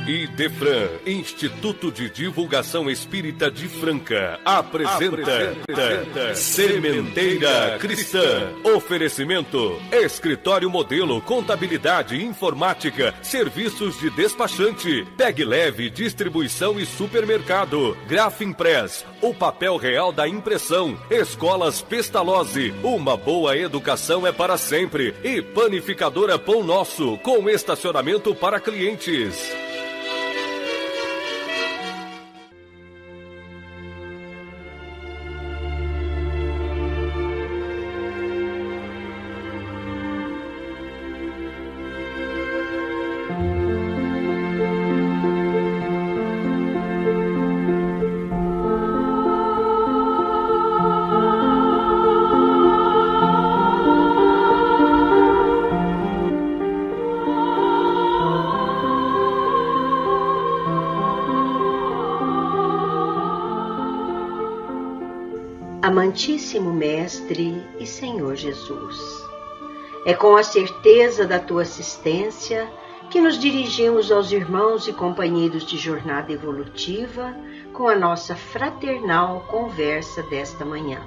IDEFRAN, Instituto de Divulgação Espírita de Franca, apresenta Sementeira Cristã. Oferecimento: Escritório Modelo, Contabilidade, Informática, Serviços de Despachante, Tag Leve, Distribuição e Supermercado, Grafimpress, o papel real da impressão, Escolas Pestalozzi, uma boa educação é para sempre, e Panificadora Pão Nosso, com estacionamento para clientes. Amantíssimo Mestre e Senhor Jesus, é com a certeza da Tua assistência que nos dirigimos aos irmãos e companheiros de jornada evolutiva com a nossa fraternal conversa desta manhã.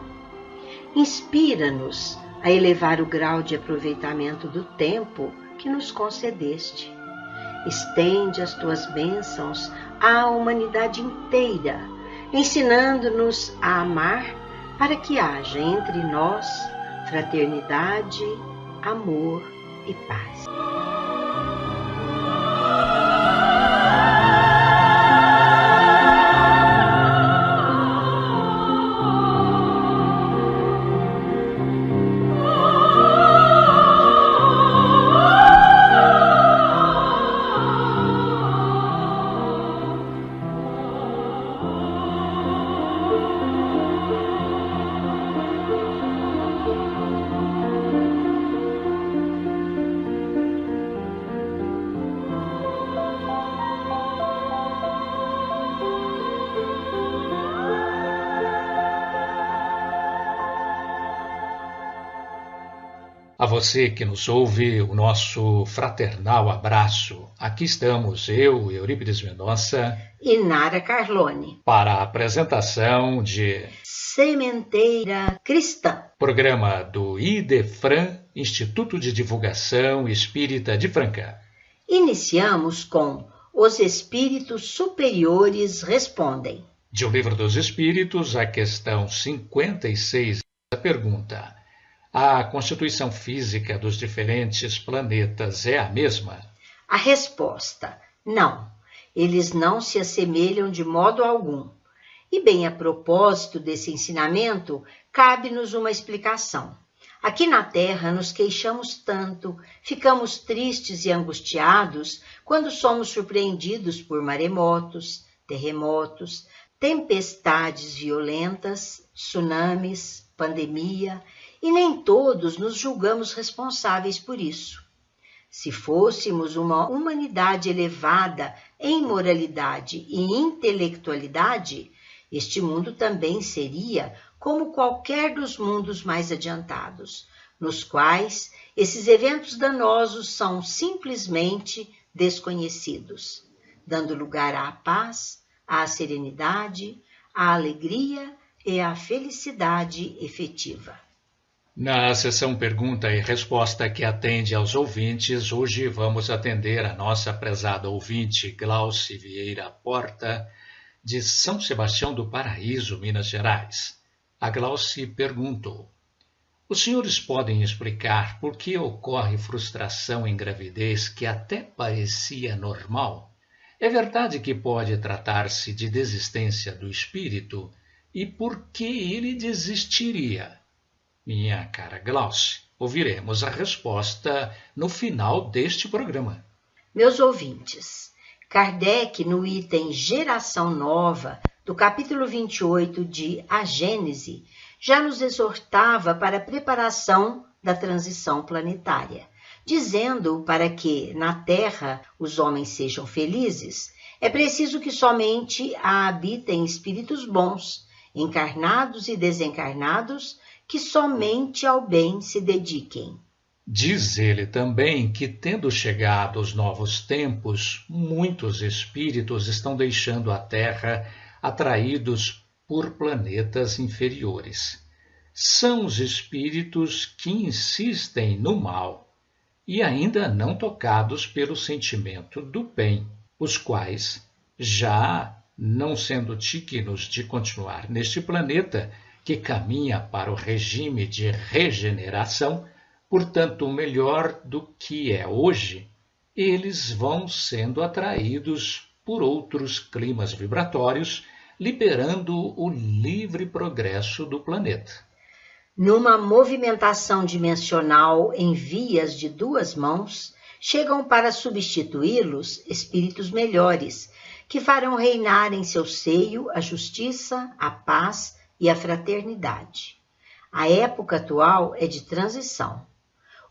Inspira-nos a elevar o grau de aproveitamento do tempo que nos concedeste. Estende as Tuas bênçãos à humanidade inteira, ensinando-nos a amar, para que haja entre nós fraternidade, amor e paz. A você que nos ouve, o nosso fraternal abraço. Aqui estamos, eu, Eurípides Mendonça e Nara Carlone, para a apresentação de Sementeira Cristã, programa do IDEFRAN, Instituto de Divulgação Espírita de Franca. Iniciamos com Os Espíritos Superiores Respondem. De O Livro dos Espíritos, a questão 56, a pergunta: a constituição física dos diferentes planetas é a mesma? A resposta: não. Eles não se assemelham de modo algum. E bem a propósito desse ensinamento, cabe-nos uma explicação. Aqui na Terra nos queixamos tanto, ficamos tristes e angustiados quando somos surpreendidos por maremotos, terremotos, tempestades violentas, tsunamis, pandemia, e nem todos nos julgamos responsáveis por isso. Se fôssemos uma humanidade elevada em moralidade e intelectualidade, este mundo também seria como qualquer dos mundos mais adiantados, nos quais esses eventos danosos são simplesmente desconhecidos, dando lugar à paz, à serenidade, à alegria e à felicidade efetiva. Na sessão Pergunta e Resposta que atende aos ouvintes, hoje vamos atender a nossa prezada ouvinte Glauci Vieira Porta, de São Sebastião do Paraíso, Minas Gerais. A Glauci perguntou: os senhores podem explicar por que ocorre frustração em gravidez que até parecia normal? É verdade que pode tratar-se de desistência do espírito? E por que ele desistiria? Minha cara Glauci, ouviremos a resposta no final deste programa. Meus ouvintes, Kardec, no item Geração Nova, do capítulo 28 de A Gênese, já nos exortava para a preparação da transição planetária, dizendo para que, na Terra, os homens sejam felizes, é preciso que somente a habitem espíritos bons, encarnados e desencarnados, que somente ao bem se dediquem. Diz ele também que, tendo chegado os novos tempos, muitos espíritos estão deixando a Terra atraídos por planetas inferiores. São os espíritos que insistem no mal e ainda não tocados pelo sentimento do bem, os quais, já não sendo dignos de continuar neste planeta, que caminha para o regime de regeneração, portanto melhor do que é hoje, eles vão sendo atraídos por outros climas vibratórios, liberando o livre progresso do planeta. Numa movimentação dimensional em vias de duas mãos, chegam para substituí-los espíritos melhores, que farão reinar em seu seio a justiça, a paz e a fraternidade. A época atual é de transição.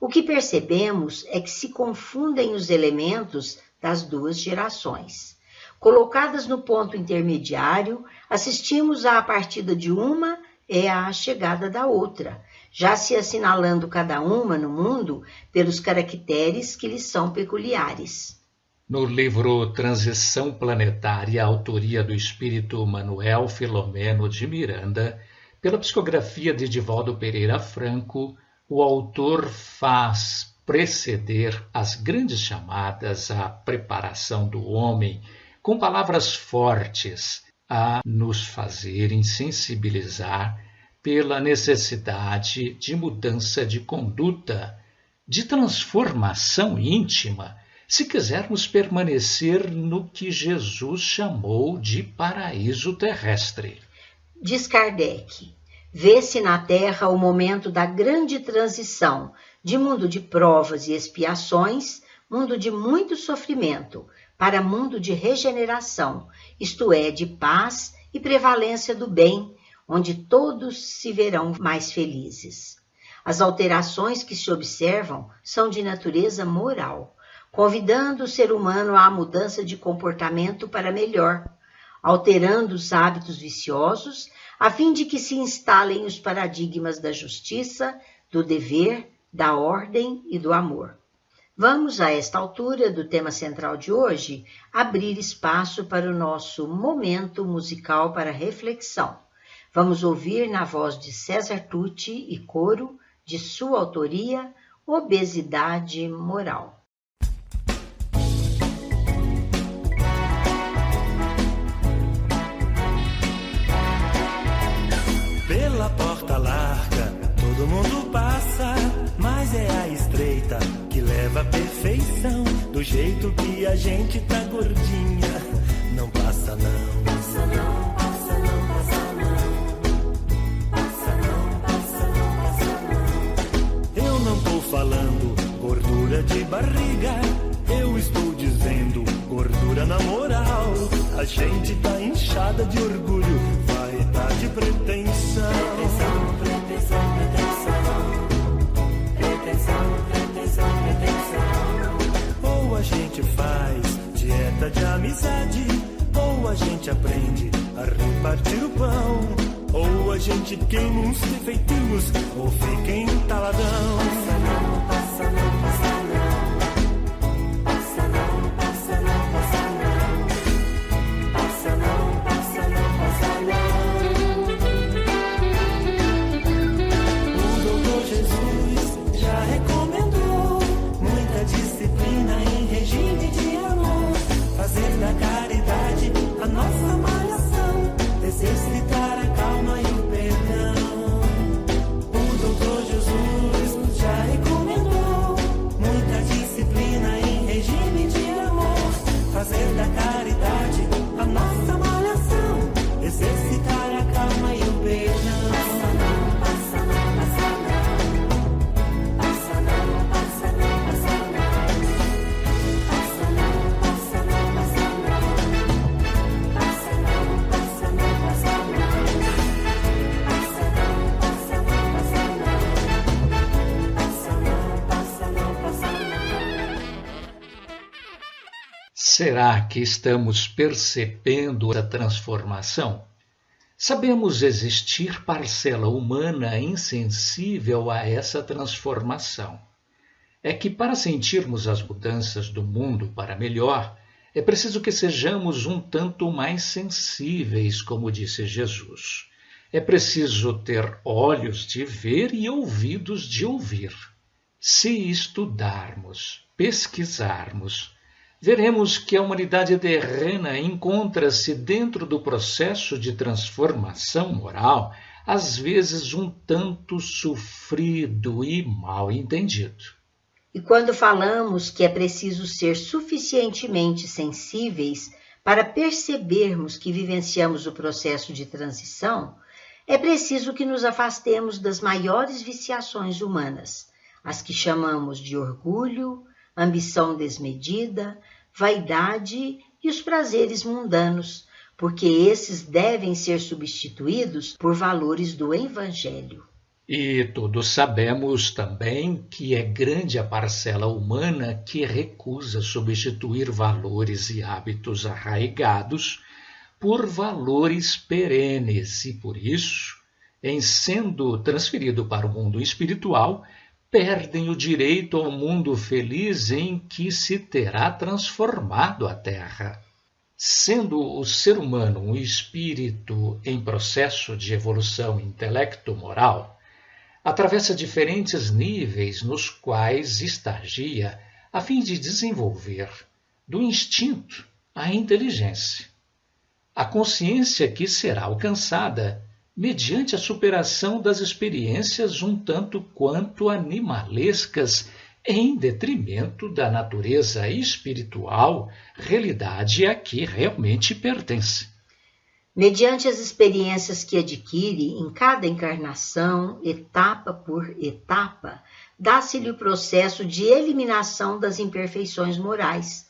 O que percebemos é que se confundem os elementos das duas gerações. Colocadas no ponto intermediário, assistimos à partida de uma e à chegada da outra, já se assinalando cada uma no mundo pelos caracteres que lhes são peculiares. No livro Transição Planetária, autoria do espírito Manuel Filomeno de Miranda, pela psicografia de Divaldo Pereira Franco, o autor faz preceder as grandes chamadas à preparação do homem com palavras fortes a nos fazerem sensibilizar pela necessidade de mudança de conduta, de transformação íntima, se quisermos permanecer no que Jesus chamou de paraíso terrestre. Diz Kardec, vê-se na Terra o momento da grande transição de mundo de provas e expiações, mundo de muito sofrimento, para mundo de regeneração, isto é, de paz e prevalência do bem, onde todos se verão mais felizes. As alterações que se observam são de natureza moral, convidando o ser humano à mudança de comportamento para melhor, alterando os hábitos viciosos, a fim de que se instalem os paradigmas da justiça, do dever, da ordem e do amor. Vamos, a esta altura do tema central de hoje, abrir espaço para o nosso momento musical para reflexão. Vamos ouvir na voz de César Tucci e coro, de sua autoria, Obesidade Moral. Pela porta larga, todo mundo passa, mas é a estreita que leva à perfeição. Do jeito que a gente tá gordinha, não passa não. Passa não, passa não, passa não. Passa não, passa não, passa não. Eu não tô falando gordura de barriga, eu estou dizendo gordura na moral. A gente tá inchada de orgulho, vaidade, pretensão. Pretensão, pretensão, pretensão. Pretensão, pretensão, pretensão. Ou a gente faz dieta de amizade, ou a gente aprende a repartir o pão, ou a gente queima uns defeitinhos, ou fica entaladão. Passa não, passa não, passa não. Passa não, passa não, passa não. Passa não, passa não, passa não. O doutor Jesus já recomendou muita disciplina em regime de amor, fazer da caridade a nossa malhação, exercitar a calma e o perdão. O doutor Jesus já recomendou muita disciplina em regime de amor, fazer da caridade a nossa malhação, exercitar a calma e o perdão. Passa não, passa não, passa não. Passa não, passa não, passa não. Passa não, passa não, passa não. Passa não, passa não, passa não. Passa não, passa não, passa não. Passa não, passa não, passa não. Será que estamos percebendo a transformação? Sabemos existir parcela humana insensível a essa transformação. É que para sentirmos as mudanças do mundo para melhor, é preciso que sejamos um tanto mais sensíveis, como disse Jesus. É preciso ter olhos de ver e ouvidos de ouvir. Se estudarmos, pesquisarmos, veremos que a humanidade terrena encontra-se dentro do processo de transformação moral, às vezes um tanto sofrido e mal entendido. E quando falamos que é preciso ser suficientemente sensíveis para percebermos que vivenciamos o processo de transição, é preciso que nos afastemos das maiores viciações humanas, as que chamamos de orgulho, ambição desmedida, vaidade e os prazeres mundanos, porque esses devem ser substituídos por valores do Evangelho. E todos sabemos também que é grande a parcela humana que recusa substituir valores e hábitos arraigados por valores perenes e, por isso, em sendo transferido para o mundo espiritual, perdem o direito ao mundo feliz em que se terá transformado a Terra. Sendo o ser humano um espírito em processo de evolução intelecto-moral, atravessa diferentes níveis nos quais estagia a fim de desenvolver do instinto à inteligência. A consciência que será alcançada mediante a superação das experiências um tanto quanto animalescas em detrimento da natureza espiritual, realidade a que realmente pertence. Mediante as experiências que adquire em cada encarnação, etapa por etapa, dá-se-lhe o processo de eliminação das imperfeições morais,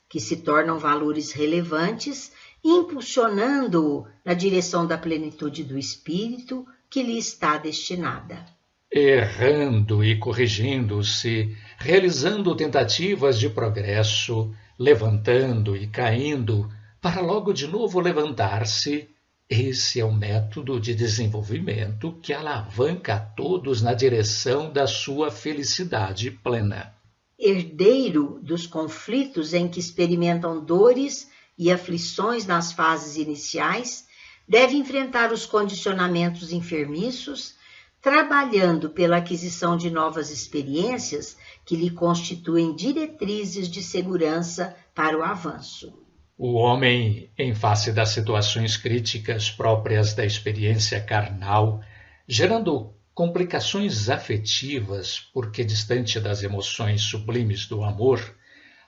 que se tornam valores relevantes, impulsionando-o na direção da plenitude do espírito que lhe está destinada. Errando e corrigindo-se, realizando tentativas de progresso, levantando e caindo, para logo de novo levantar-se, esse é o método de desenvolvimento que alavanca a todos na direção da sua felicidade plena. Herdeiro dos conflitos em que experimentam dores e aflições nas fases iniciais, deve enfrentar os condicionamentos enfermiços, trabalhando pela aquisição de novas experiências que lhe constituem diretrizes de segurança para o avanço. O homem, em face das situações críticas próprias da experiência carnal, gerando complicações afetivas, porque distante das emoções sublimes do amor,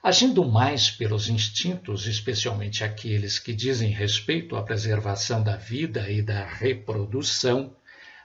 agindo mais pelos instintos, especialmente aqueles que dizem respeito à preservação da vida e da reprodução,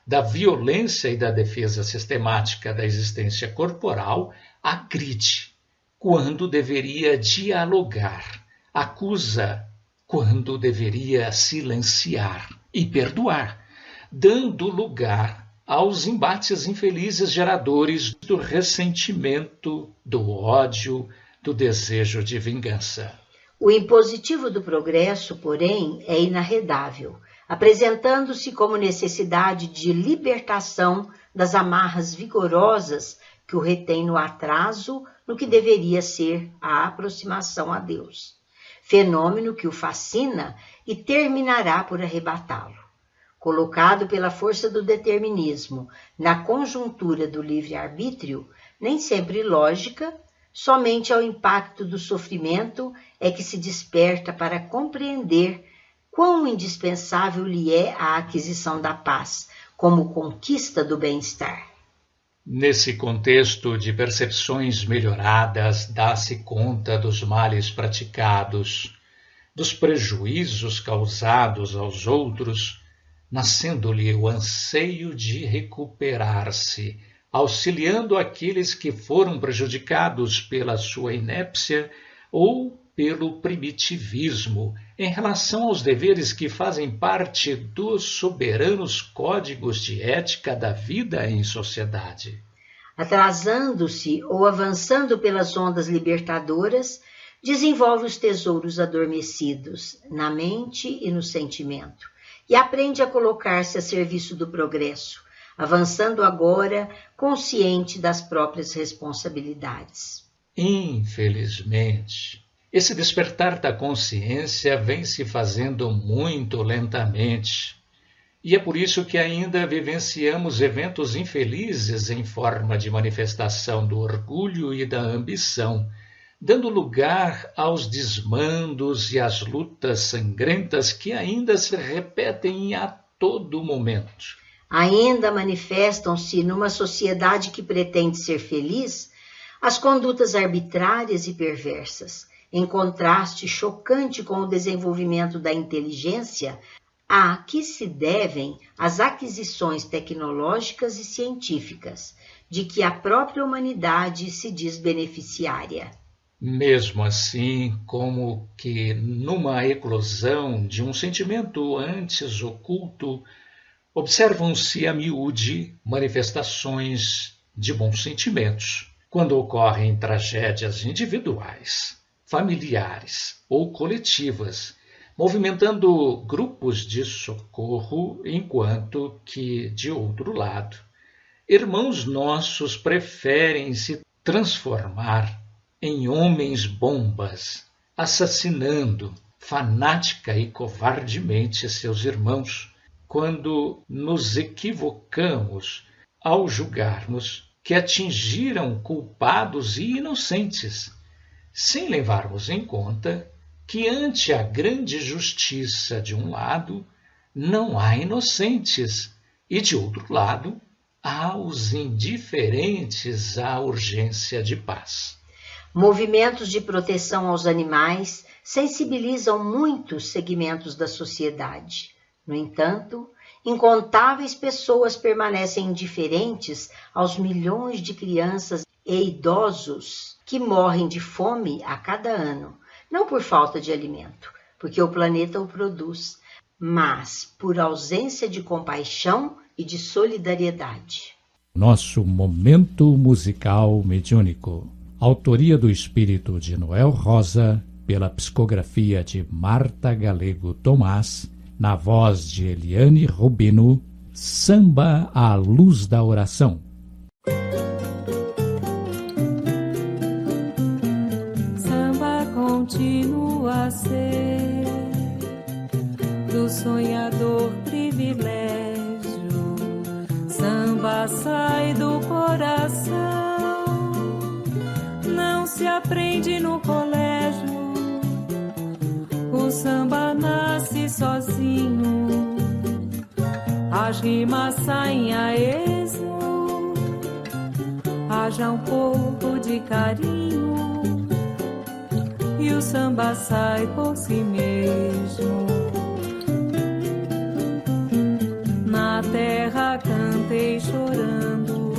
da violência e da defesa sistemática da existência corporal, agride quando deveria dialogar, acusa quando deveria silenciar e perdoar, dando lugar aos embates infelizes geradores do ressentimento, do ódio, do desejo de vingança. O impositivo do progresso, porém, é inarredável, apresentando-se como necessidade de libertação das amarras vigorosas que o retém no atraso no que deveria ser a aproximação a Deus, fenômeno que o fascina e terminará por arrebatá-lo. Colocado pela força do determinismo na conjuntura do livre-arbítrio, nem sempre lógica, somente ao impacto do sofrimento é que se desperta para compreender quão indispensável lhe é a aquisição da paz, como conquista do bem-estar. Nesse contexto de percepções melhoradas, dá-se conta dos males praticados, dos prejuízos causados aos outros, nascendo-lhe o anseio de recuperar-se, auxiliando aqueles que foram prejudicados pela sua inépcia ou pelo primitivismo em relação aos deveres que fazem parte dos soberanos códigos de ética da vida em sociedade. Atrasando-se ou avançando pelas ondas libertadoras, desenvolve os tesouros adormecidos na mente e no sentimento, e aprende a colocar-se a serviço do progresso, avançando agora consciente das próprias responsabilidades. Infelizmente, esse despertar da consciência vem se fazendo muito lentamente. E é por isso que ainda vivenciamos eventos infelizes em forma de manifestação do orgulho e da ambição, dando lugar aos desmandos e às lutas sangrentas que ainda se repetem a todo momento. Ainda manifestam-se numa sociedade que pretende ser feliz as condutas arbitrárias e perversas, em contraste chocante com o desenvolvimento da inteligência, a que se devem as aquisições tecnológicas e científicas, de que a própria humanidade se diz beneficiária. Mesmo assim, como que numa eclosão de um sentimento antes oculto, observam-se a miúde manifestações de bons sentimentos, quando ocorrem tragédias individuais, familiares ou coletivas, movimentando grupos de socorro, enquanto que, de outro lado, irmãos nossos preferem se transformar em homens-bombas, assassinando fanática e covardemente seus irmãos, quando nos equivocamos ao julgarmos que atingiram culpados e inocentes, sem levarmos em conta que ante a grande justiça de um lado não há inocentes e de outro lado há os indiferentes à urgência de paz. Movimentos de proteção aos animais sensibilizam muitos segmentos da sociedade. No entanto, incontáveis pessoas permanecem indiferentes aos milhões de crianças e idosos que morrem de fome a cada ano, não por falta de alimento, porque o planeta o produz, mas por ausência de compaixão e de solidariedade. Nosso momento musical mediúnico. Autoria do espírito de Noel Rosa, pela psicografia de Marta Galego Tomás, na voz de Eliane Rubino, Samba à Luz da Oração. Samba continua a ser do sonhador privilégio. Samba sai do coração, não se aprende no colégio. O samba nasce sozinho, as rimas saem a esmo. Haja um pouco de carinho e o samba sai por si mesmo. Na terra cantei chorando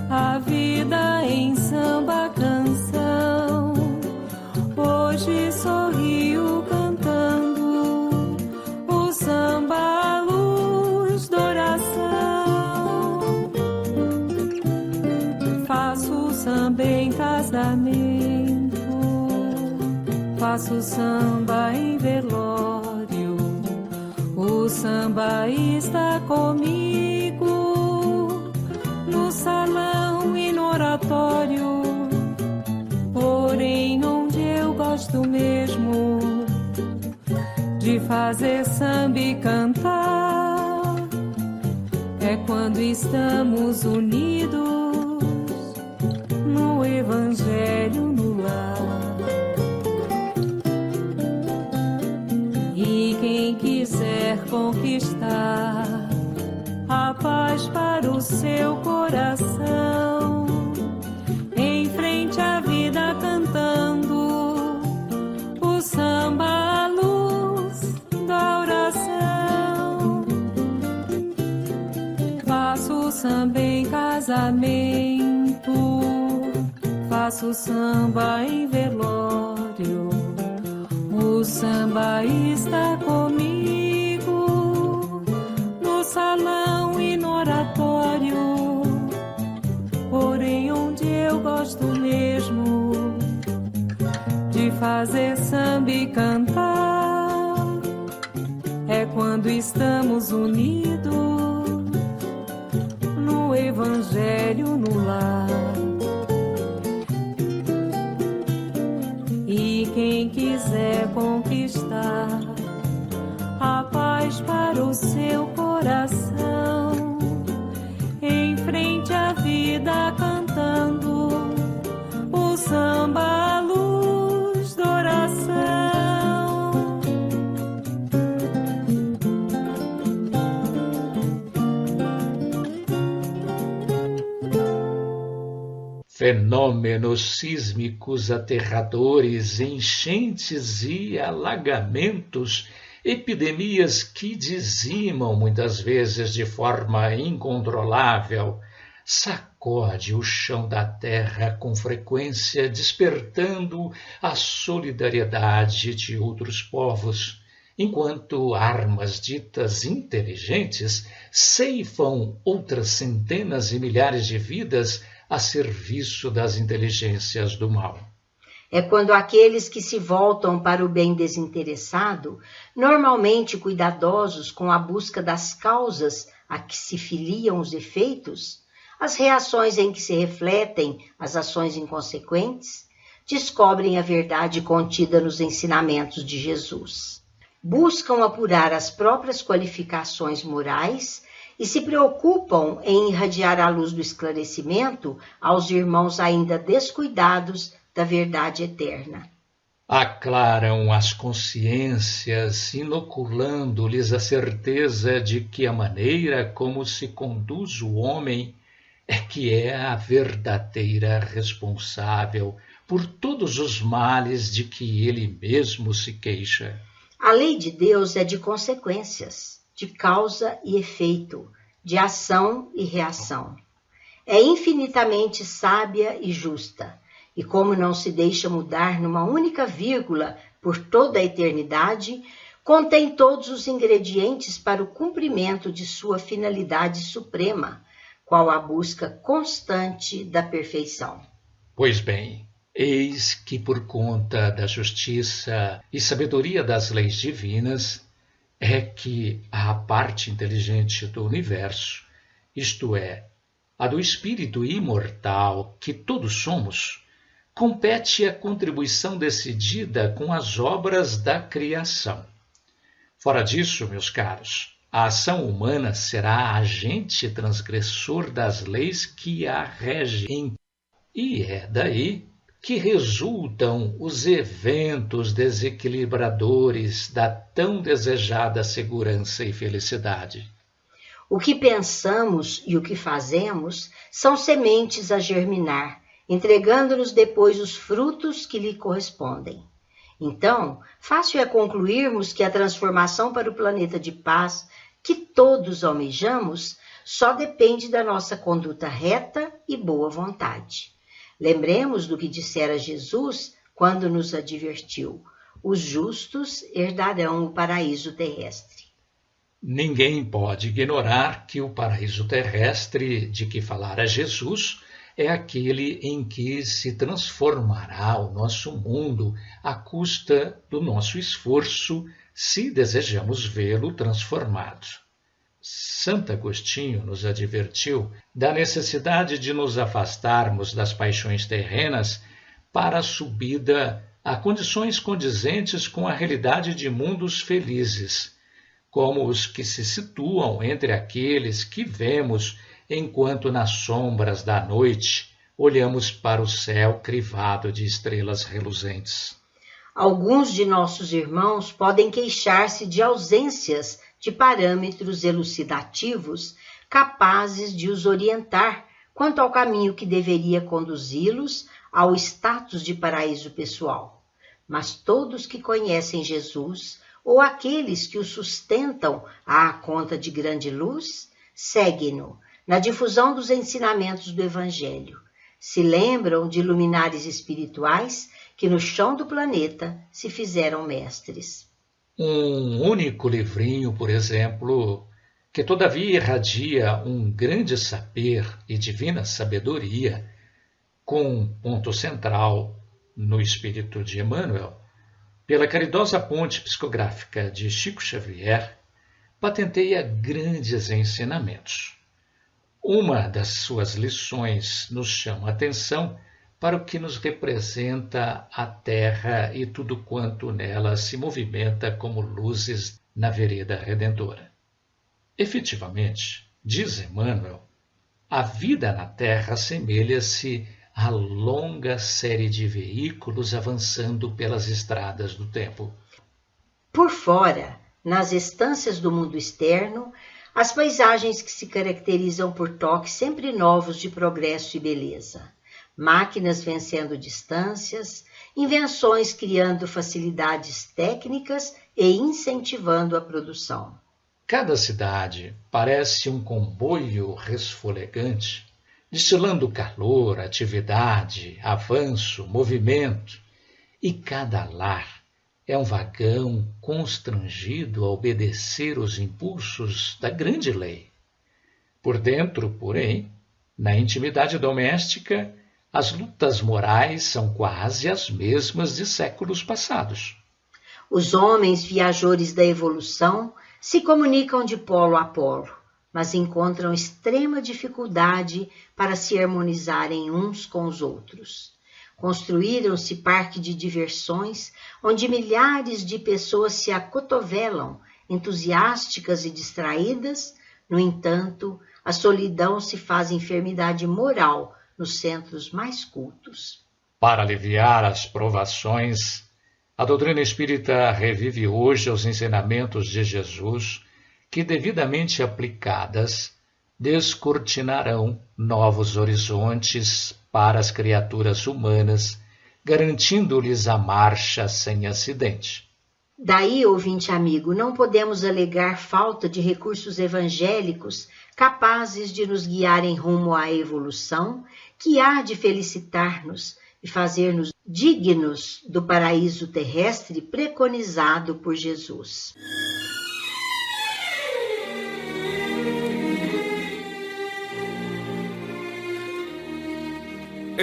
a vida em samba canção. Hoje sorrio cantando o samba à luz da oração. Faço samba em casamento, faço samba em velório. O samba está comigo no salão e no oratório. Porém, onde eu gosto mesmo de fazer samba e cantar é quando estamos unidos no Evangelho no lar. E quem quiser conquistar a paz para o seu coração, em frente à vida cantando o samba à luz da oração. Faço samba em casamento, faço samba em velório. O samba está comigo no salão e no oratório. Porém, onde eu gosto mesmo de fazer samba e cantar é quando quando estamos unidos no Evangelho no lar. E quem quiser conquistar a paz para o seu coração, em frente à vida cantando o samba à luz da oração. Fenômenos sísmicos aterradores, enchentes e alagamentos, epidemias que dizimam muitas vezes de forma incontrolável, sacode o chão da terra com frequência, despertando a solidariedade de outros povos, enquanto armas ditas inteligentes ceifam outras centenas e milhares de vidas a serviço das inteligências do mal. É quando aqueles que se voltam para o bem desinteressado, normalmente cuidadosos com a busca das causas a que se filiam os efeitos, as reações em que se refletem as ações inconsequentes, descobrem a verdade contida nos ensinamentos de Jesus. Buscam apurar as próprias qualificações morais e se preocupam em irradiar a luz do esclarecimento aos irmãos ainda descuidados da verdade eterna. Aclaram as consciências, inoculando-lhes a certeza de que a maneira como se conduz o homem é que é a verdadeira responsável por todos os males de que ele mesmo se queixa. A lei de Deus é de consequências, de causa e efeito, de ação e reação. É infinitamente sábia e justa, e como não se deixa mudar numa única vírgula por toda a eternidade, contém todos os ingredientes para o cumprimento de sua finalidade suprema, qual a busca constante da perfeição. Pois bem, eis que por conta da justiça e sabedoria das leis divinas, é que a parte inteligente do universo, isto é, a do espírito imortal que todos somos, compete a contribuição decidida com as obras da criação. Fora disso, meus caros, a ação humana será agente transgressor das leis que a regem, e é daí que resultam os eventos desequilibradores da tão desejada segurança e felicidade. O que pensamos e o que fazemos são sementes a germinar, entregando-nos depois os frutos que lhe correspondem. Então, fácil é concluirmos que a transformação para o planeta de paz que todos almejamos só depende da nossa conduta reta e boa vontade. Lembremos do que dissera Jesus quando nos advertiu: os justos herdarão o paraíso terrestre. Ninguém pode ignorar que o paraíso terrestre de que falara Jesus é aquele em que se transformará o nosso mundo à custa do nosso esforço, se desejamos vê-lo transformado. Santo Agostinho nos advertiu da necessidade de nos afastarmos das paixões terrenas para a subida a condições condizentes com a realidade de mundos felizes, como os que se situam entre aqueles que vemos enquanto nas sombras da noite olhamos para o céu crivado de estrelas reluzentes. Alguns de nossos irmãos podem queixar-se de ausências de parâmetros elucidativos capazes de os orientar quanto ao caminho que deveria conduzi-los ao status de paraíso pessoal. Mas todos que conhecem Jesus, ou aqueles que o sustentam à conta de grande luz, seguem-no na difusão dos ensinamentos do Evangelho. Se lembram de luminares espirituais que no chão do planeta se fizeram mestres. Um único livrinho, por exemplo, que todavia irradia um grande saber e divina sabedoria, com um ponto central no espírito de Emmanuel, pela caridosa ponte psicográfica de Chico Xavier, patenteia grandes ensinamentos. Uma das suas lições nos chama a atenção para o que nos representa a Terra e tudo quanto nela se movimenta como luzes na vereda redentora. Efetivamente, diz Emmanuel, a vida na Terra assemelha-se a longa série de veículos avançando pelas estradas do tempo. Por fora, nas estâncias do mundo externo, as paisagens que se caracterizam por toques sempre novos de progresso e beleza. Máquinas vencendo distâncias, invenções criando facilidades técnicas e incentivando a produção. Cada cidade parece um comboio resfolegante, destilando calor, atividade, avanço, movimento, e cada lar é um vagão constrangido a obedecer os impulsos da grande lei. Por dentro, porém, na intimidade doméstica, as lutas morais são quase as mesmas de séculos passados. Os homens viajores da evolução se comunicam de polo a polo, mas encontram extrema dificuldade para se harmonizarem uns com os outros. Construíram-se parques de diversões, onde milhares de pessoas se acotovelam, entusiásticas e distraídas. No entanto, a solidão se faz enfermidade moral nos centros mais cultos. Para aliviar as provações, a doutrina espírita revive hoje os ensinamentos de Jesus, que, devidamente aplicadas, descortinarão novos horizontes para as criaturas humanas, garantindo-lhes a marcha sem acidente. Daí, ouvinte amigo, não podemos alegar falta de recursos evangélicos capazes de nos guiar em rumo à evolução, que há de felicitar-nos e fazer-nos dignos do paraíso terrestre preconizado por Jesus.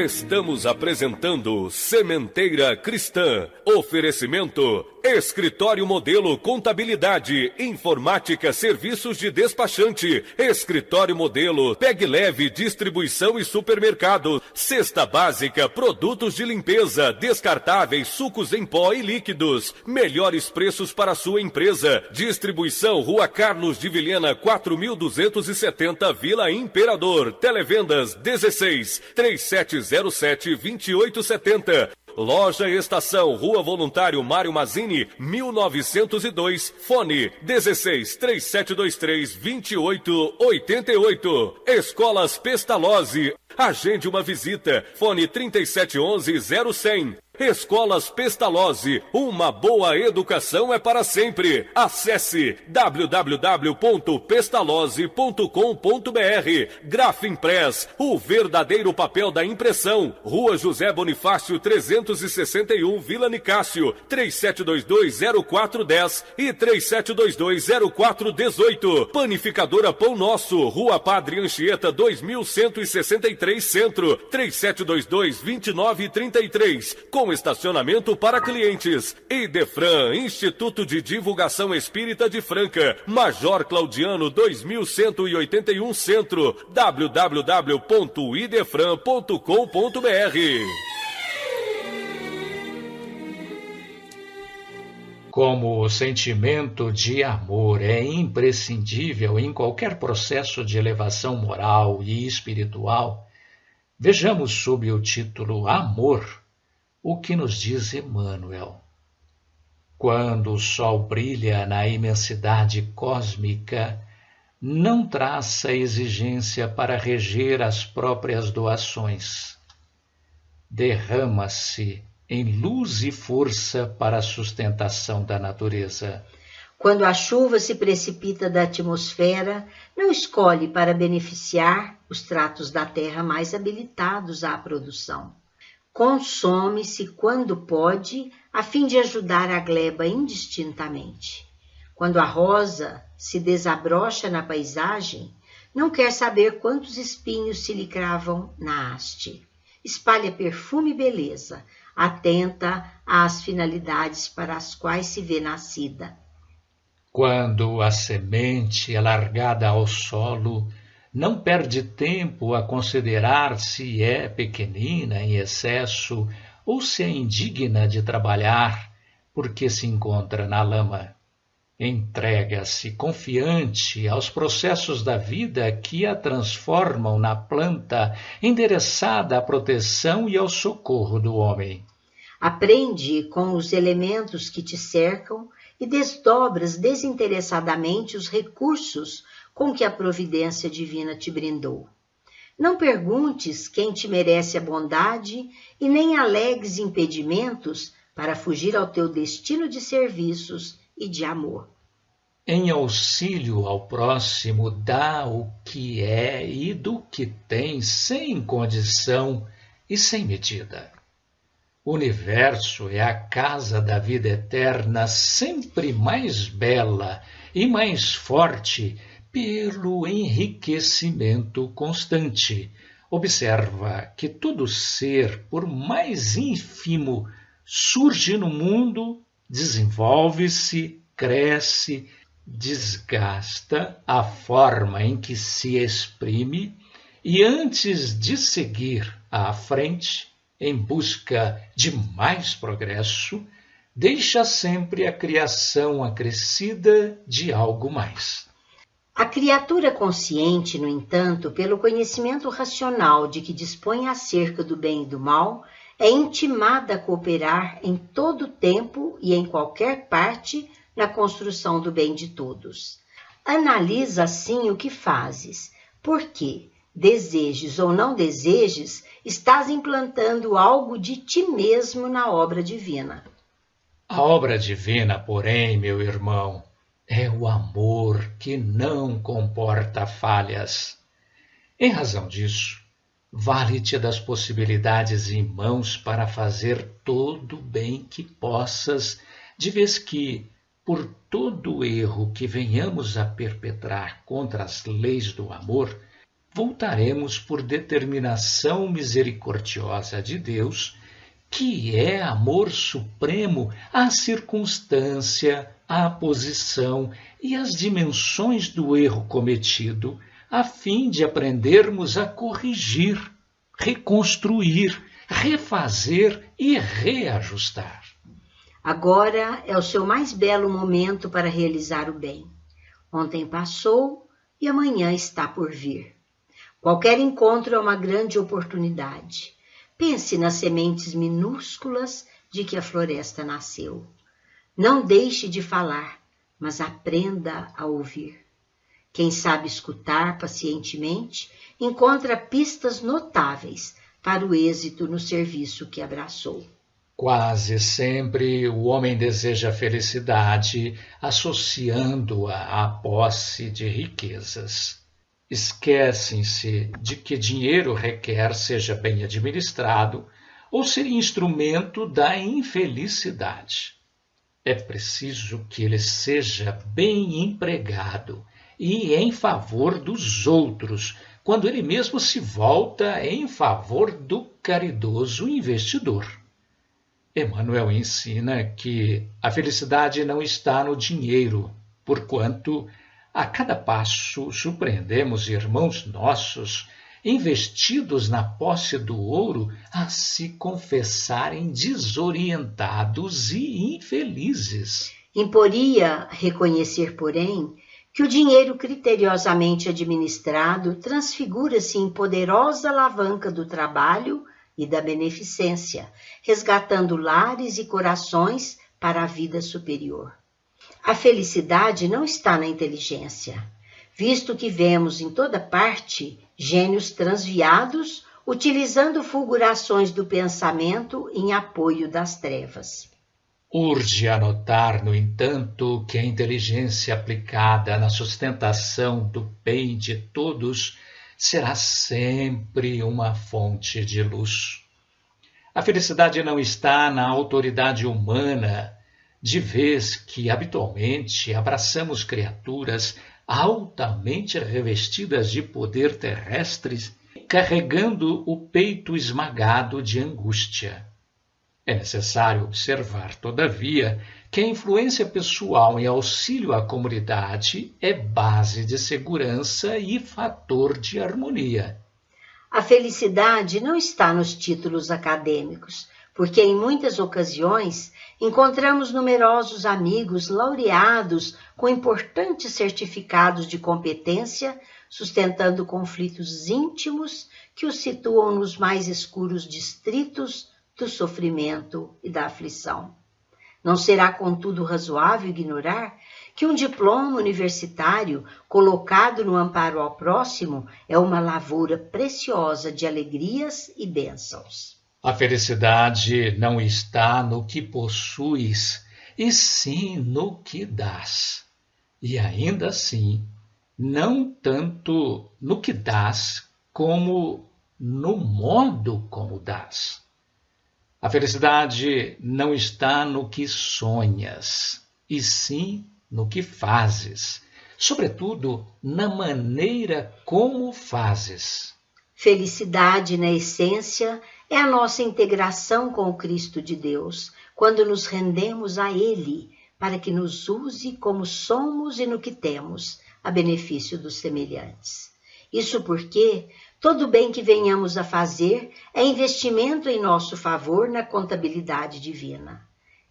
Estamos apresentando Sementeira Cristã. Oferecimento: Escritório Modelo Contabilidade, Informática, Serviços de Despachante. Escritório Modelo, Pegue Leve, Distribuição e Supermercado. Cesta Básica, Produtos de Limpeza, Descartáveis, Sucos em Pó e Líquidos. Melhores preços para a sua empresa. Distribuição: Rua Carlos de Vilhena, 4270, Vila Imperador. Televendas 16 3707-2870. Loja Estação, Rua Voluntário Mário Mazzini, 1902. Fone 16-3723-2888. Escolas Pestalozzi. Agende uma visita. Fone 3711-0100. Escolas Pestalozzi, uma boa educação é para sempre. Acesse www.pestalozzi.com.br. Grafimpress, o verdadeiro papel da impressão. Rua José Bonifácio 361, Vila Nicásio, 3722-0410 e 3722-0418. Panificadora Pão Nosso, Rua Padre Anchieta 2163 Centro, 3722-2933. Com estacionamento para clientes. Idefran, Instituto de Divulgação Espírita de Franca, Major Claudiano 2181 Centro, www.idefran.com.br. Como o sentimento de amor é imprescindível em qualquer processo de elevação moral e espiritual, vejamos sob o título Amor o que nos diz Emmanuel. Quando o sol brilha na imensidade cósmica, não traça exigência para reger as próprias doações. Derrama-se em luz e força para a sustentação da natureza. Quando a chuva se precipita da atmosfera, não escolhe para beneficiar os tratos da terra mais habilitados à produção. Consome-se quando pode, a fim de ajudar a gleba indistintamente. Quando a rosa se desabrocha na paisagem, não quer saber quantos espinhos se lhe cravam na haste. Espalha perfume e beleza, atenta às finalidades para as quais se vê nascida. Quando a semente é largada ao solo, não perde tempo a considerar se é pequenina em excesso ou se é indigna de trabalhar, porque se encontra na lama. Entrega-se confiante aos processos da vida que a transformam na planta endereçada à proteção e ao socorro do homem. Aprende com os elementos que te cercam e desdobras desinteressadamente os recursos com que a providência divina te brindou. Não perguntes quem te merece a bondade e nem alegues impedimentos para fugir ao teu destino de serviços e de amor. Em auxílio ao próximo, dá o que é e do que tem, sem condição e sem medida. O universo é a casa da vida eterna, sempre mais bela e mais forte pelo enriquecimento constante. Observa que todo ser, por mais ínfimo, surge no mundo, desenvolve-se, cresce, desgasta a forma em que se exprime e, antes de seguir à frente, em busca de mais progresso, deixa sempre a criação acrescida de algo mais. A criatura consciente, no entanto, pelo conhecimento racional de que dispõe acerca do bem e do mal, é intimada a cooperar em todo o tempo e em qualquer parte na construção do bem de todos. Analisa assim o que fazes, porque, desejes ou não desejes, estás implantando algo de ti mesmo na obra divina. A obra divina, porém, meu irmão, é o amor que não comporta falhas. Em razão disso, vale-te das possibilidades em mãos para fazer todo o bem que possas, de vez que, por todo erro que venhamos a perpetrar contra as leis do amor, voltaremos por determinação misericordiosa de Deus, que é amor supremo, à circunstância, à posição e às dimensões do erro cometido, a fim de aprendermos a corrigir, reconstruir, refazer e reajustar. Agora é o seu mais belo momento para realizar o bem. Ontem passou e amanhã está por vir. Qualquer encontro é uma grande oportunidade. Pense nas sementes minúsculas de que a floresta nasceu. Não deixe de falar, mas aprenda a ouvir. Quem sabe escutar pacientemente encontra pistas notáveis para o êxito no serviço que abraçou. Quase sempre o homem deseja felicidade associando-a à posse de riquezas. Esquecem-se de que dinheiro requer seja bem administrado ou ser instrumento da infelicidade. É preciso que ele seja bem empregado e em favor dos outros, quando ele mesmo se volta em favor do caridoso investidor. Emmanuel ensina que a felicidade não está no dinheiro, porquanto a cada passo surpreendemos irmãos nossos investidos na posse do ouro a se confessarem desorientados e infelizes. Imporia reconhecer, porém, que o dinheiro criteriosamente administrado transfigura-se em poderosa alavanca do trabalho e da beneficência, resgatando lares e corações para a vida superior. A felicidade não está na inteligência, visto que vemos em toda parte gênios transviados utilizando fulgurações do pensamento em apoio das trevas. Urge anotar, no entanto, que a inteligência aplicada na sustentação do bem de todos será sempre uma fonte de luz. A felicidade não está na autoridade humana, de vez que habitualmente abraçamos criaturas altamente revestidas de poder terrestre, carregando o peito esmagado de angústia. É necessário observar, todavia, que a influência pessoal em auxílio à comunidade é base de segurança e fator de harmonia. A felicidade não está nos títulos acadêmicos, porque em muitas ocasiões encontramos numerosos amigos laureados com importantes certificados de competência, sustentando conflitos íntimos que os situam nos mais escuros distritos do sofrimento e da aflição. Não será, contudo, razoável ignorar que um diploma universitário colocado no amparo ao próximo é uma lavoura preciosa de alegrias e bênçãos. A felicidade não está no que possuis, e sim no que dás. E ainda assim, não tanto no que dás, como no modo como dás. A felicidade não está no que sonhas, e sim no que fazes, sobretudo na maneira como fazes. Felicidade, na essência, é a nossa integração com o Cristo de Deus, quando nos rendemos a Ele, para que nos use como somos e no que temos, a benefício dos semelhantes. Isso porque todo bem que venhamos a fazer é investimento em nosso favor na contabilidade divina.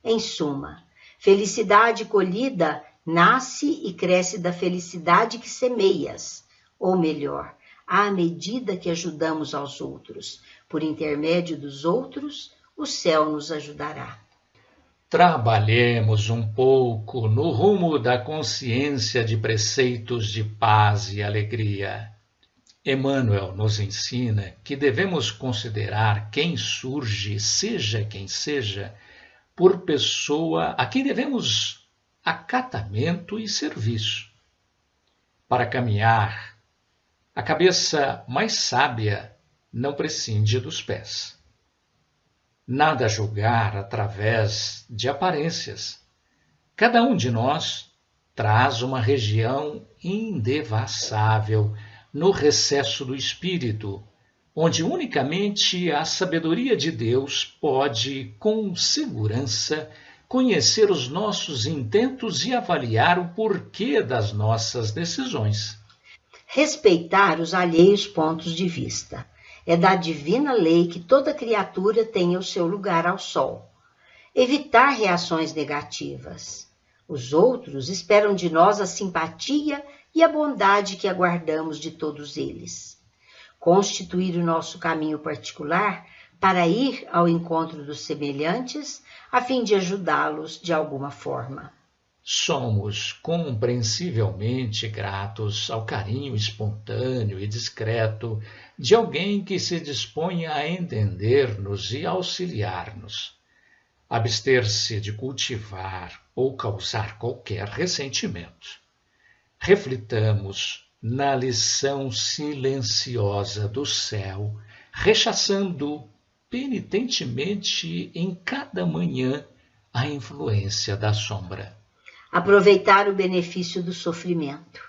Em suma, felicidade colhida nasce e cresce da felicidade que semeias, ou melhor, à medida que ajudamos aos outros. Por intermédio dos outros, o céu nos ajudará. Trabalhemos um pouco no rumo da consciência de preceitos de paz e alegria. Emmanuel nos ensina que devemos considerar quem surge, seja quem seja, por pessoa a quem devemos acatamento e serviço. Para caminhar, a cabeça mais sábia não prescinde dos pés. Nada a julgar através de aparências. Cada um de nós traz uma região indevassável no recesso do espírito, onde unicamente a sabedoria de Deus pode, com segurança, conhecer os nossos intentos e avaliar o porquê das nossas decisões. Respeitar os alheios pontos de vista. É da divina lei que toda criatura tenha o seu lugar ao sol. Evitar reações negativas. Os outros esperam de nós a simpatia e a bondade que aguardamos de todos eles. Constituir o nosso caminho particular para ir ao encontro dos semelhantes, a fim de ajudá-los de alguma forma. Somos compreensivelmente gratos ao carinho espontâneo e discreto de alguém que se dispõe a entender-nos e auxiliar-nos. Abster-se de cultivar ou causar qualquer ressentimento. Reflitamos na lição silenciosa do céu, rechaçando penitentemente em cada manhã a influência da sombra. Aproveitar o benefício do sofrimento.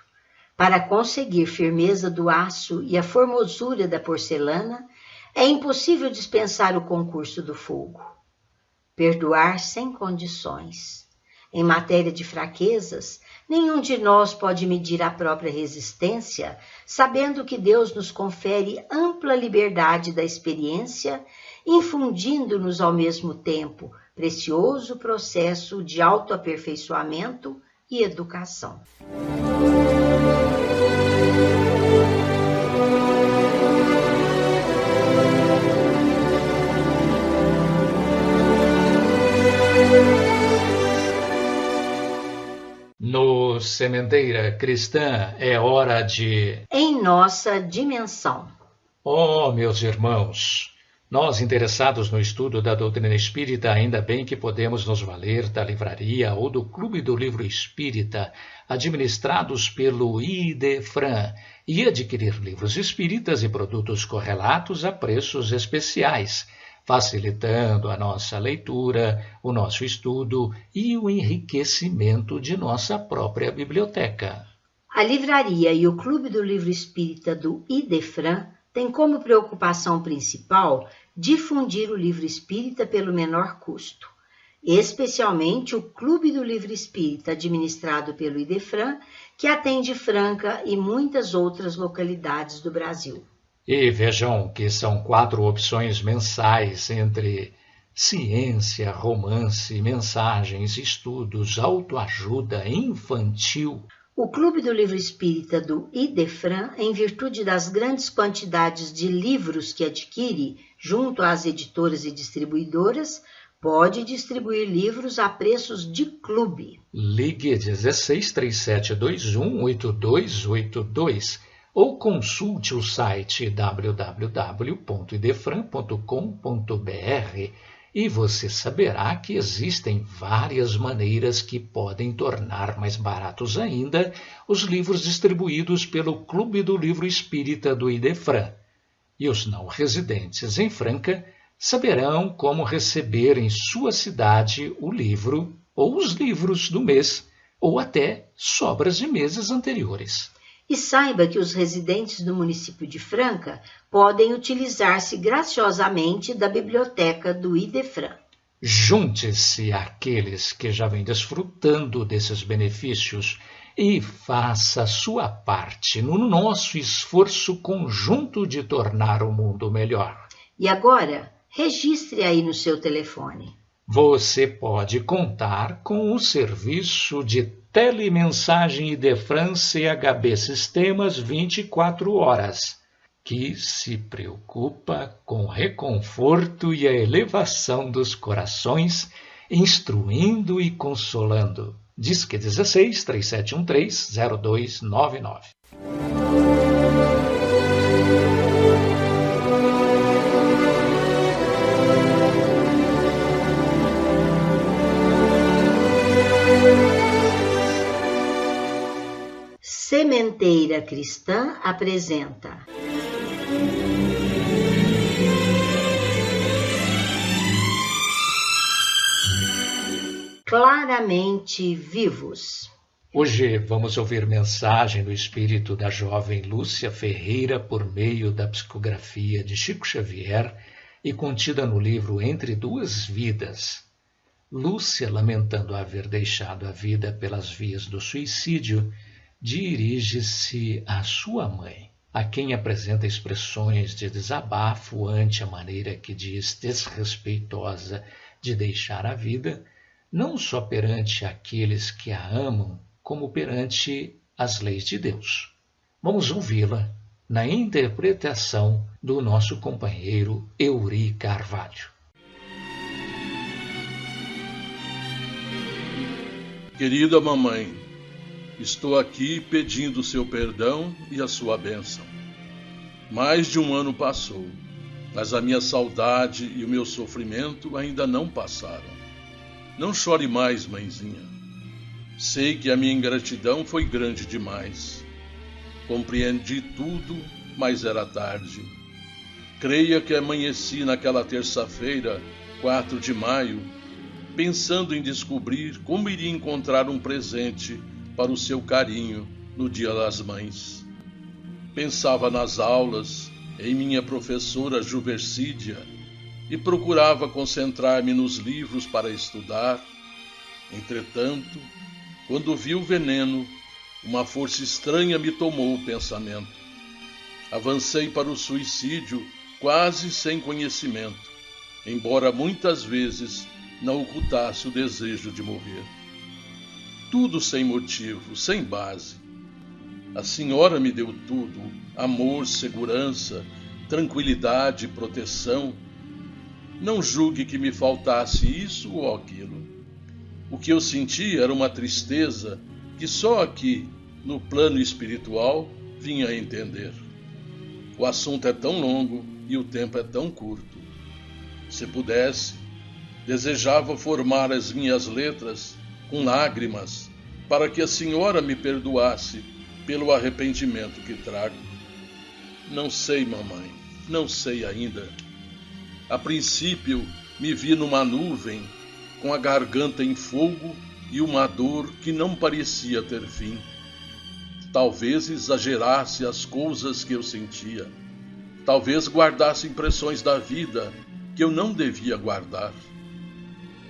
Para conseguir firmeza do aço e a formosura da porcelana, é impossível dispensar o concurso do fogo. Perdoar sem condições. Em matéria de fraquezas, nenhum de nós pode medir a própria resistência, sabendo que Deus nos confere ampla liberdade da experiência, infundindo-nos ao mesmo tempo precioso processo de autoaperfeiçoamento e educação. No Sementeira Cristã é hora de... Em nossa dimensão. Oh, meus irmãos, nós interessados no estudo da doutrina espírita, ainda bem que podemos nos valer da livraria ou do Clube do Livro Espírita, administrados pelo IDEFRAN, e adquirir livros espíritas e produtos correlatos a preços especiais, facilitando a nossa leitura, o nosso estudo e o enriquecimento de nossa própria biblioteca. A livraria e o Clube do Livro Espírita do IDEFRAN tem como preocupação principal difundir o livro espírita pelo menor custo, especialmente o Clube do Livro Espírita, administrado pelo Idefran, que atende Franca e muitas outras localidades do Brasil. E vejam que são 4 opções mensais entre ciência, romance, mensagens, estudos, autoajuda, infantil. O Clube do Livro Espírita do Idefran, em virtude das grandes quantidades de livros que adquire junto às editoras e distribuidoras, pode distribuir livros a preços de clube. Ligue 1637218282 ou consulte o site www.idefran.com.br e você saberá que existem várias maneiras que podem tornar mais baratos ainda os livros distribuídos pelo Clube do Livro Espírita do Idefran. E os não residentes em Franca saberão como receber em sua cidade o livro ou os livros do mês, ou até sobras de meses anteriores. E saiba que os residentes do município de Franca podem utilizar-se graciosamente da biblioteca do Idefran. Junte-se àqueles que já vêm desfrutando desses benefícios e faça a sua parte no nosso esforço conjunto de tornar o mundo melhor. E agora, registre aí no seu telefone. Você pode contar com o serviço de telemensagem Idefran CHB Sistemas 24 horas, que se preocupa com o reconforto e a elevação dos corações, instruindo e consolando. Disque 16 3713 0299. Sementeira Cristã apresenta Claramente Vivos. Hoje vamos ouvir mensagem do espírito da jovem Lúcia Ferreira por meio da psicografia de Chico Xavier e contida no livro Entre Duas Vidas. Lúcia, lamentando haver deixado a vida pelas vias do suicídio, dirige-se à sua mãe, a quem apresenta expressões de desabafo ante a maneira que diz desrespeitosa de deixar a vida, não só perante aqueles que a amam, como perante as leis de Deus. Vamos ouvi-la na interpretação do nosso companheiro Eurí Carvalho. Querida mamãe, estou aqui pedindo seu perdão e a sua bênção. Mais de um ano passou, mas a minha saudade e o meu sofrimento ainda não passaram. Não chore mais, mãezinha. Sei que a minha ingratidão foi grande demais. Compreendi tudo, mas era tarde. Creia que amanheci naquela terça-feira, 4 de maio, pensando em descobrir como iria encontrar um presente para o seu carinho no Dia das Mães. Pensava nas aulas, em minha professora Juversídia, e procurava concentrar-me nos livros para estudar. Entretanto, quando vi o veneno, uma força estranha me tomou o pensamento. Avancei para o suicídio quase sem conhecimento, embora muitas vezes não ocultasse o desejo de morrer. Tudo sem motivo, sem base. A senhora me deu tudo: amor, segurança, tranquilidade, proteção. Não julgue que me faltasse isso ou aquilo. O que eu sentia era uma tristeza que só aqui, no plano espiritual, vinha a entender. O assunto é tão longo e o tempo é tão curto. Se pudesse, desejava formar as minhas letras com lágrimas para que a senhora me perdoasse pelo arrependimento que trago. Não sei, mamãe, não sei ainda. A princípio, me vi numa nuvem, com a garganta em fogo e uma dor que não parecia ter fim. Talvez exagerasse as coisas que eu sentia. Talvez guardasse impressões da vida que eu não devia guardar.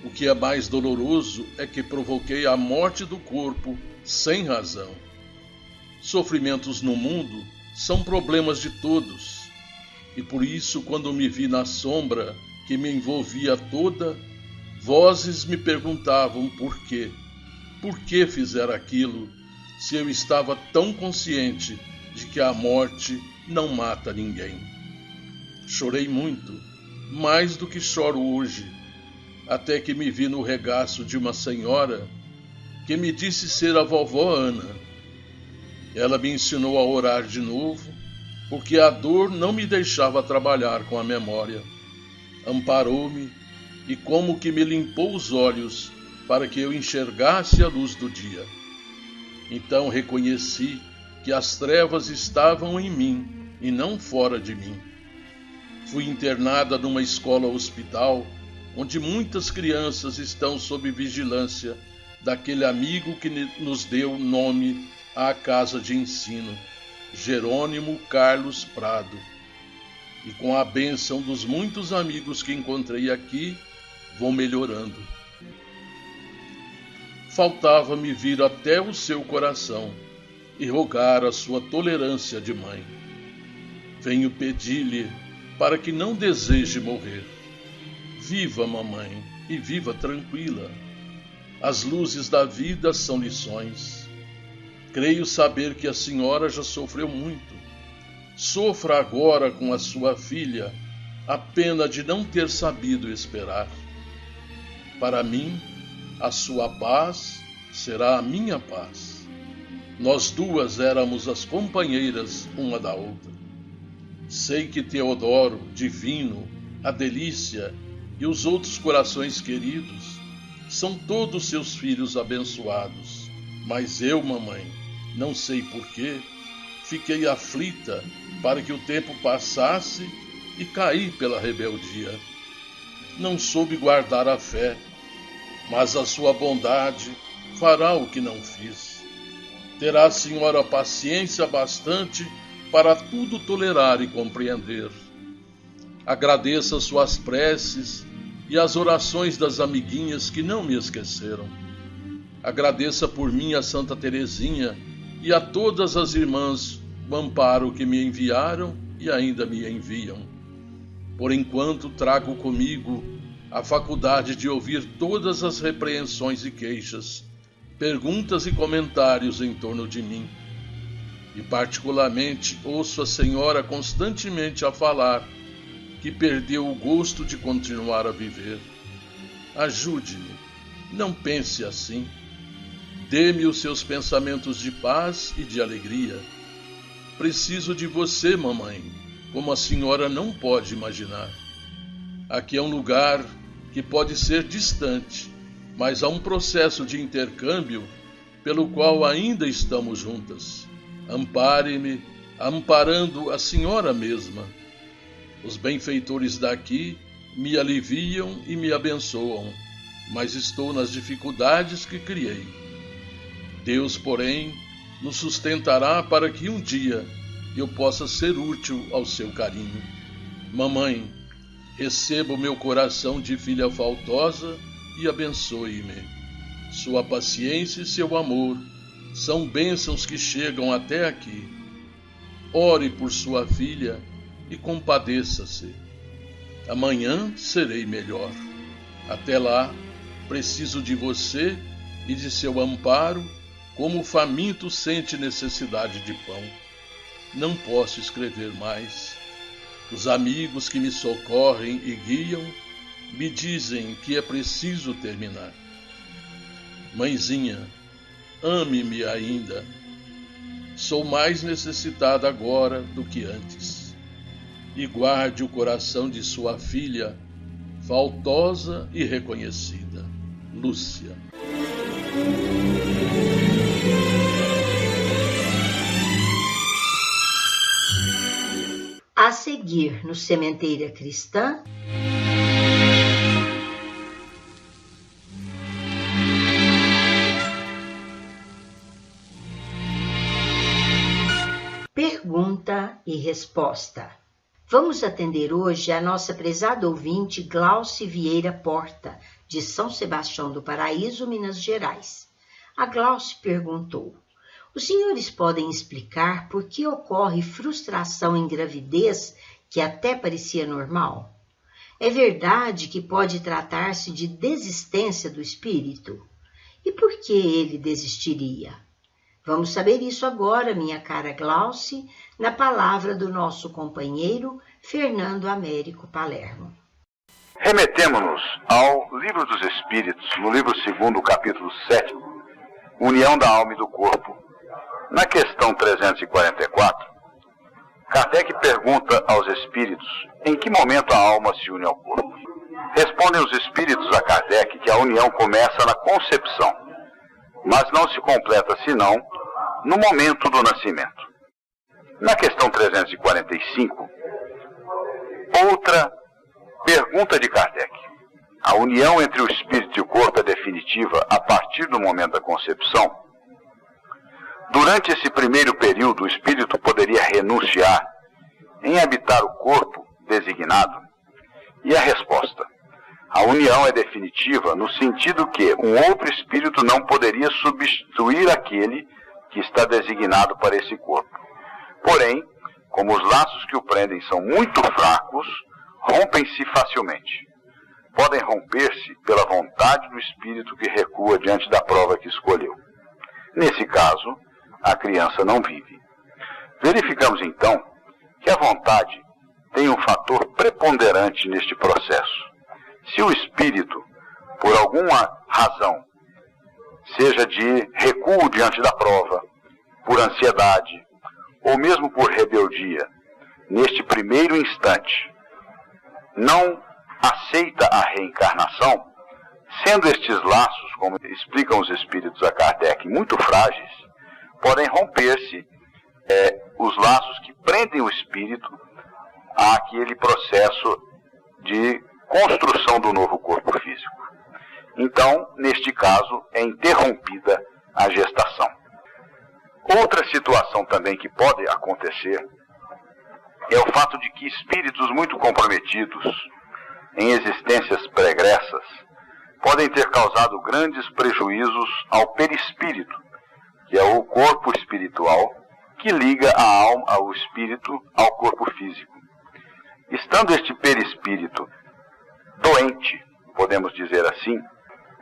O que é mais doloroso é que provoquei a morte do corpo sem razão. Sofrimentos no mundo são problemas de todos, e por isso, quando me vi na sombra que me envolvia toda, vozes me perguntavam por quê. Por que fizer aquilo, se eu estava tão consciente de que a morte não mata ninguém? Chorei muito, mais do que choro hoje, até que me vi no regaço de uma senhora que me disse ser a vovó Ana. Ela me ensinou a orar de novo, porque a dor não me deixava trabalhar com a memória. Amparou-me e como que me limpou os olhos para que eu enxergasse a luz do dia. Então reconheci que as trevas estavam em mim e não fora de mim. Fui internada numa escola-hospital, onde muitas crianças estão sob vigilância daquele amigo que nos deu nome à casa de ensino, Jerônimo Carlos Prado. E com a bênção dos muitos amigos que encontrei aqui, vou melhorando. Faltava-me vir até o seu coração e rogar a sua tolerância de mãe. Venho pedir-lhe para que não deseje morrer. Viva, mamãe, e viva tranquila. As luzes da vida são lições. Creio saber que a senhora já sofreu muito. Sofra agora com a sua filha a pena de não ter sabido esperar. Para mim, a sua paz será a minha paz. Nós duas éramos as companheiras uma da outra. Sei que Teodoro, Divino, a Delícia e os outros corações queridos são todos seus filhos abençoados. Mas eu, mamãe, não sei porquê, fiquei aflita para que o tempo passasse e caí pela rebeldia. Não soube guardar a fé, mas a sua bondade fará o que não fiz. Terá a senhora paciência bastante para tudo tolerar e compreender. Agradeça as suas preces e as orações das amiguinhas que não me esqueceram. Agradeça por mim a Santa Teresinha e a todas as irmãs o amparo que me enviaram e ainda me enviam. Por enquanto trago comigo a faculdade de ouvir todas as repreensões e queixas, perguntas e comentários em torno de mim. E particularmente ouço a senhora constantemente a falar que perdeu o gosto de continuar a viver. Ajude-me, não pense assim. Dê-me os seus pensamentos de paz e de alegria. Preciso de você, mamãe, como a senhora não pode imaginar. Aqui é um lugar que pode ser distante, mas há um processo de intercâmbio pelo qual ainda estamos juntas. Ampare-me, amparando a senhora mesma. Os benfeitores daqui me aliviam e me abençoam, mas estou nas dificuldades que criei. Deus, porém, nos sustentará para que um dia eu possa ser útil ao seu carinho. Mamãe, receba o meu coração de filha faltosa e abençoe-me. Sua paciência e seu amor são bênçãos que chegam até aqui. Ore por sua filha e compadeça-se. Amanhã serei melhor. Até lá, preciso de você e de seu amparo, como o faminto sente necessidade de pão. Não posso escrever mais. Os amigos que me socorrem e guiam me dizem que é preciso terminar. Mãezinha, ame-me ainda. Sou mais necessitada agora do que antes. E guarde o coração de sua filha, faltosa e reconhecida. Lúcia. A seguir, no Sementeira Cristã, pergunta e resposta. Vamos atender hoje a nossa prezada ouvinte Glauce Vieira Porta, de São Sebastião do Paraíso, Minas Gerais. A Glauce perguntou: os senhores podem explicar por que ocorre frustração em gravidez que até parecia normal? É verdade que pode tratar-se de desistência do espírito? E por que ele desistiria? Vamos saber isso agora, minha cara Glauce, na palavra do nosso companheiro Fernando Américo Palermo. Remetemo-nos ao Livro dos Espíritos, no livro 2, capítulo 7, União da Alma e do Corpo. Na questão 344, Kardec pergunta aos espíritos em que momento a alma se une ao corpo. Respondem os espíritos a Kardec que a união começa na concepção, mas não se completa senão no momento do nascimento. Na questão 345, outra pergunta de Kardec. A união entre o espírito e o corpo é definitiva a partir do momento da concepção? Durante esse primeiro período, o espírito poderia renunciar em habitar o corpo designado? E a resposta: a união é definitiva no sentido que um outro espírito não poderia substituir aquele que está designado para esse corpo. Porém, como os laços que o prendem são muito fracos, rompem-se facilmente. Podem romper-se pela vontade do espírito que recua diante da prova que escolheu. Nesse caso, a criança não vive. Verificamos então que a vontade tem um fator preponderante neste processo. Se o espírito, por alguma razão, seja de recuo diante da prova, por ansiedade, ou mesmo por rebeldia, neste primeiro instante, não aceita a reencarnação, sendo estes laços, como explicam os espíritos a Kardec, muito frágeis, podem romper-se os laços que prendem o espírito àquele processo de construção do novo corpo físico. Então, neste caso, é interrompida a gestação. Outra situação também que pode acontecer é o fato de que espíritos muito comprometidos em existências pregressas podem ter causado grandes prejuízos ao perispírito, que é o corpo espiritual que liga a alma, ao espírito, ao corpo físico. Estando este perispírito doente, podemos dizer assim,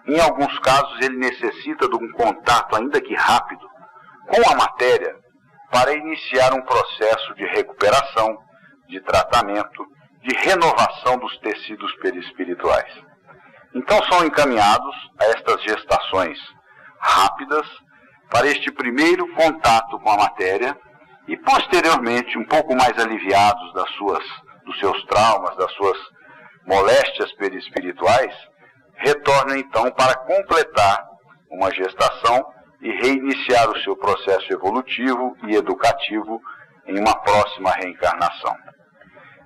em alguns casos ele necessita de um contato, ainda que rápido, com a matéria para iniciar um processo de recuperação, de tratamento, de renovação dos tecidos perispirituais. Então são encaminhados a estas gestações rápidas para este primeiro contato com a matéria e posteriormente, um pouco mais aliviados dos seus traumas, das suas moléstias perispirituais, retornam então para completar uma gestação e reiniciar o seu processo evolutivo e educativo em uma próxima reencarnação.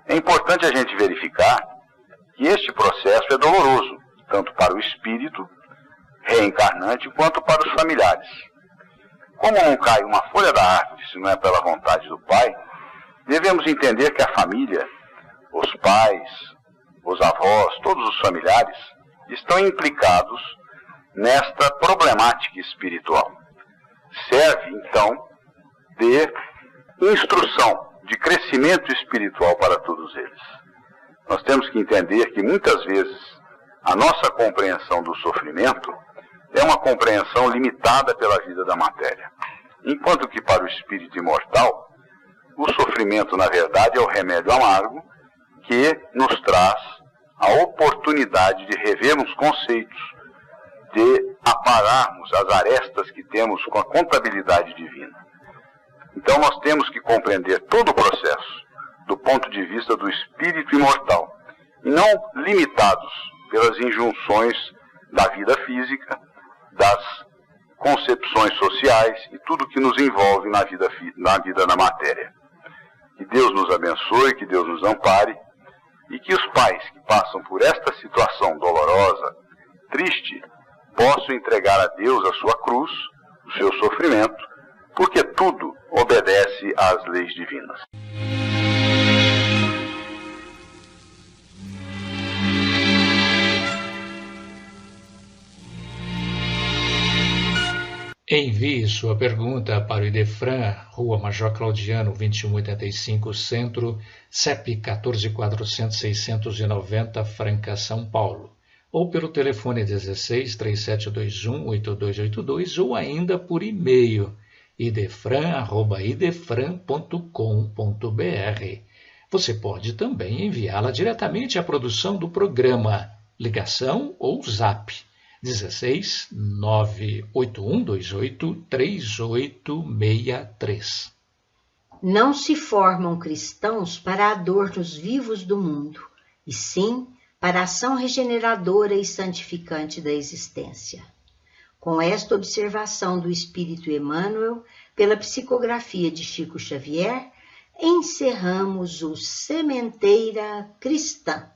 É importante a gente verificar que este processo é doloroso, tanto para o espírito reencarnante quanto para os familiares. Como não cai uma folha da árvore se não é pela vontade do Pai, devemos entender que a família, os pais, os avós, todos os familiares, estão implicados nesta problemática espiritual. Serve, então, de instrução, de crescimento espiritual para todos eles. Nós temos que entender que muitas vezes a nossa compreensão do sofrimento é uma compreensão limitada pela vida da matéria. Enquanto que para o espírito imortal, o sofrimento, na verdade, é o remédio amargo que nos traz a oportunidade de revermos conceitos, de apararmos as arestas que temos com a contabilidade divina. Então nós temos que compreender todo o processo do ponto de vista do espírito imortal, e não limitados pelas injunções da vida física, das concepções sociais e tudo que nos envolve na vida da matéria. Que Deus nos abençoe, que Deus nos ampare, e que os pais que passam por esta situação dolorosa, triste, possam entregar a Deus a sua cruz, o seu sofrimento, porque tudo obedece às leis divinas. Envie sua pergunta para o Idefran, Rua Major Claudiano, 2185 Centro, CEP 14.400.690, Franca, São Paulo. Ou pelo telefone 16-3721-8282 ou ainda por e-mail idefran@idefran.com.br. Você pode também enviá-la diretamente à produção do programa, ligação ou zap 16 98128 3863. Não se formam cristãos para a dor nos vivos do mundo, e sim para a ação regeneradora e santificante da existência. Com esta observação do Espírito Emmanuel, pela psicografia de Chico Xavier, encerramos o Sementeira Cristã.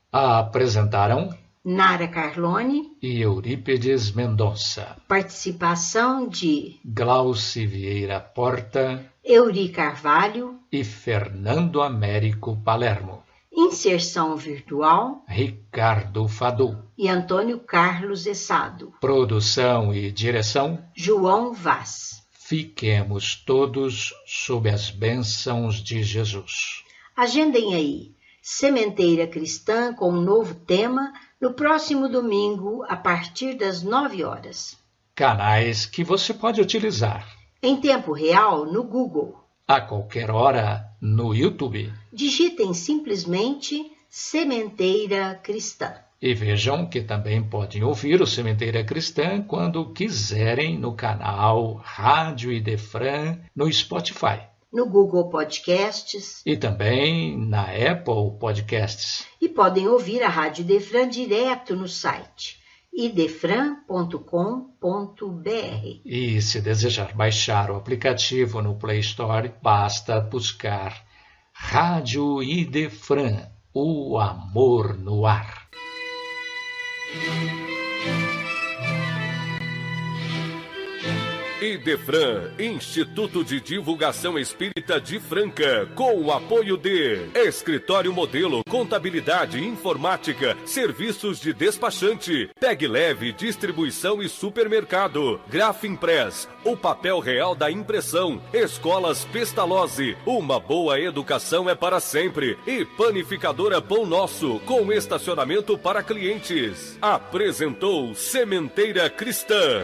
Apresentaram Nara Carlone e Eurípides Mendonça. Participação de Glauci Vieira Porta, Euri Carvalho e Fernando Américo Palermo. Inserção virtual Ricardo Fadu e Antônio Carlos Essado. Produção e direção João Vaz. Fiquemos todos sob as bênçãos de Jesus. Agendem aí, Sementeira Cristã com um novo tema no próximo domingo a partir das 9 horas. Canais que você pode utilizar em tempo real no Google. A qualquer hora no YouTube. Digitem simplesmente Sementeira Cristã. E vejam que também podem ouvir o Sementeira Cristã quando quiserem no canal Rádio Idefran no Spotify. No Google Podcasts. E também na Apple Podcasts. E podem ouvir a Rádio Idefran direto no site idefran.com.br. E se desejar baixar o aplicativo no Play Store, basta buscar Rádio Idefran, o amor no ar. Idefran, Instituto de Divulgação Espírita de Franca, com o apoio de Escritório Modelo, Contabilidade, Informática, Serviços de Despachante, Pegue Leve, Distribuição e Supermercado, Grafimpress, o papel real da impressão, Escolas Pestalozzi, uma boa educação é para sempre, e Panificadora Pão Nosso, com estacionamento para clientes. Apresentou Sementeira Cristã.